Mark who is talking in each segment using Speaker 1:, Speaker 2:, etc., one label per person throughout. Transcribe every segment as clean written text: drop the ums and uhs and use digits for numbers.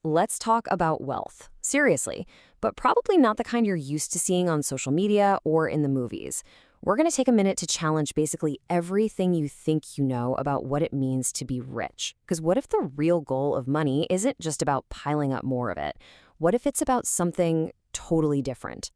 Speaker 1: let's talk about wealth. Seriously, but probably not the kind you're used to seeing on social media or in the movies. We're going to take a minute to challenge basically everything you think you know about what it means to be rich. Because what if the real goal of money isn't just about piling up more of it? What if it's about something totally different?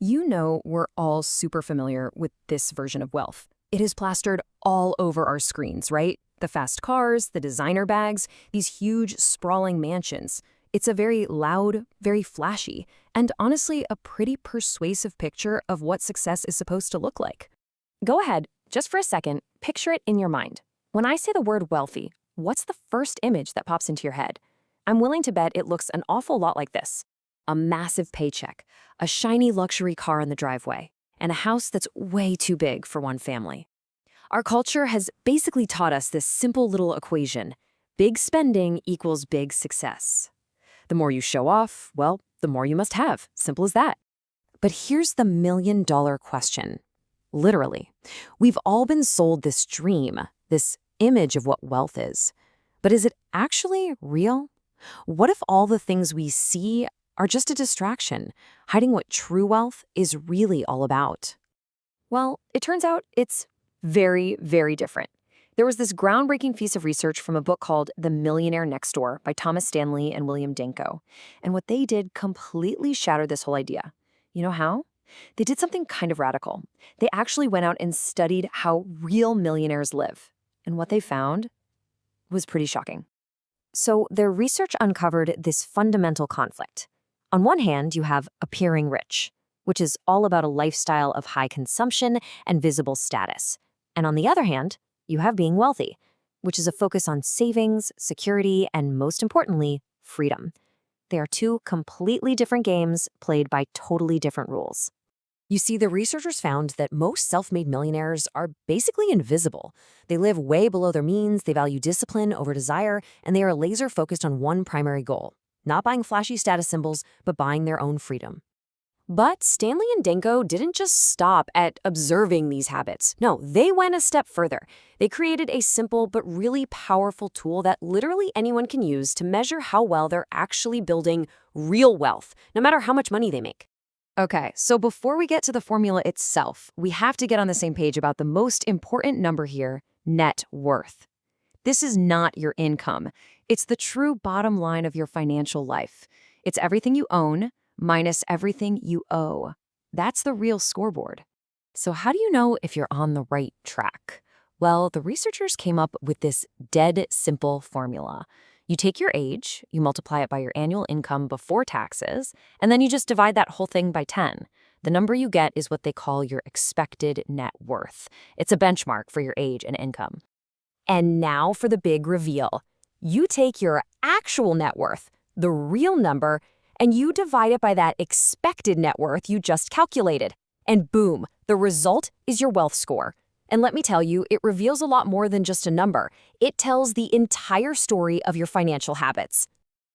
Speaker 1: You know, we're all super familiar with this version of wealth. It is plastered all over our screens, right? The fast cars, the designer bags, these huge, sprawling mansions. It's a very loud, very flashy, and honestly, a pretty persuasive picture of what success is supposed to look like. Go ahead, just for a second, picture it in your mind. When I say the word wealthy, what's the first image that pops into your head? I'm willing to bet it looks an awful lot like this. A massive paycheck, a shiny luxury car in the driveway, and a house that's way too big for one family. Our culture has basically taught us this simple little equation. Big spending equals big success. The more you show off, well, the more you must have. Simple as that. But here's the million-dollar question. Literally, we've all been sold this dream, this image of what wealth is. But is it actually real? What if all the things we see are just a distraction, hiding what true wealth is really all about? Well, it turns out it's very, very different. There was this groundbreaking piece of research from a book called The Millionaire Next Door by Thomas Stanley and William Danko. And what they did completely shattered this whole idea. You know how? They did something kind of radical. They actually went out and studied how real millionaires live. And what they found was pretty shocking. So their research uncovered this fundamental conflict. On one hand, you have appearing rich, which is all about a lifestyle of high consumption and visible status. And on the other hand, you have being wealthy, which is a focus on savings, security, and most importantly, freedom. They are two completely different games played by totally different rules. You see, the researchers found that most self-made millionaires are basically invisible. They live way below their means, they value discipline over desire, and they are laser-focused on one primary goal: not buying flashy status symbols, but buying their own freedom. But Stanley and Danko didn't just stop at observing these habits. No, they went a step further. They created a simple but really powerful tool that literally anyone can use to measure how well they're actually building real wealth, no matter how much money they make. Okay, so before we get to the formula itself, we have to get on the same page about the most important number here: net worth. This is not your income. It's the true bottom line of your financial life. It's everything you own minus everything you owe. That's the real scoreboard. So how do you know if you're on the right track? Well, the researchers came up with this dead simple formula. You take your age, you multiply it by your annual income before taxes, and then you just divide that whole thing by 10. The number you get is what they call your expected net worth. It's a benchmark for your age and income. And now for the big reveal. You take your actual net worth, the real number, and you divide it by that expected net worth you just calculated. And boom, the result is your wealth score. And let me tell you, it reveals a lot more than just a number. It tells the entire story of your financial habits.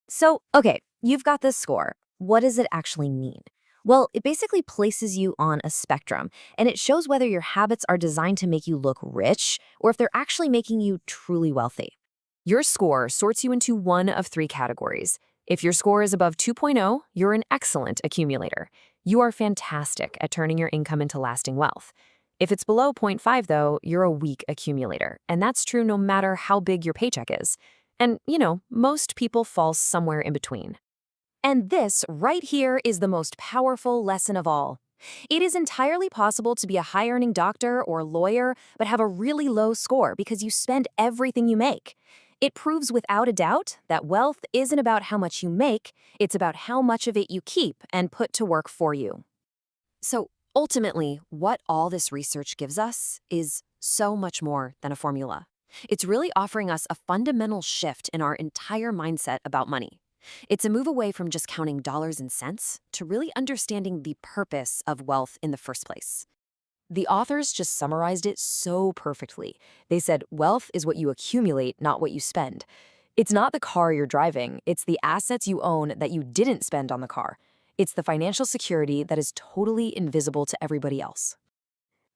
Speaker 1: So, okay, you've got this score. What does it actually mean? Well, it basically places you on a spectrum, and it shows whether your habits are designed to make you look rich or if they're actually making you truly wealthy. Your score sorts you into one of three categories. If your score is above 2.0, you're an excellent accumulator. You are fantastic at turning your income into lasting wealth. If it's below 0.5, though, you're a weak accumulator, and that's true no matter how big your paycheck is. And, most people fall somewhere in between. And this right here is the most powerful lesson of all. It is entirely possible to be a high-earning doctor or lawyer, but have a really low score because you spend everything you make. It proves without a doubt that wealth isn't about how much you make, it's about how much of it you keep and put to work for you. So ultimately, what all this research gives us is so much more than a formula. It's really offering us a fundamental shift in our entire mindset about money. It's a move away from just counting dollars and cents to really understanding the purpose of wealth in the first place. The authors just summarized it so perfectly. They said, wealth is what you accumulate, not what you spend. It's not the car you're driving, it's the assets you own that you didn't spend on the car. It's the financial security that is totally invisible to everybody else.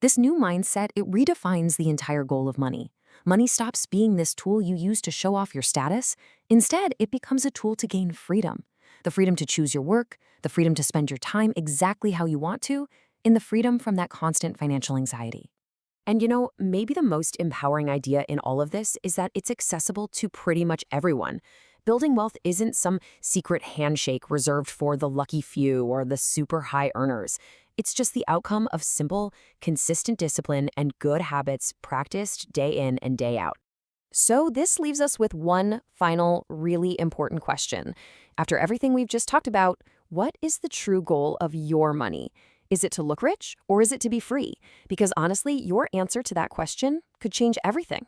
Speaker 1: This new mindset, it redefines the entire goal of money. Money stops being this tool you use to show off your status. Instead, it becomes a tool to gain freedom. The freedom to choose your work, the freedom to spend your time exactly how you want to, and the freedom from that constant financial anxiety. And maybe the most empowering idea in all of this is that it's accessible to pretty much everyone. Building wealth isn't some secret handshake reserved for the lucky few or the super high earners. It's just the outcome of simple, consistent discipline and good habits practiced day in and day out. So this leaves us with one final, really important question. After everything we've just talked about, what is the true goal of your money? Is it to look rich or is it to be free? Because honestly, your answer to that question could change everything.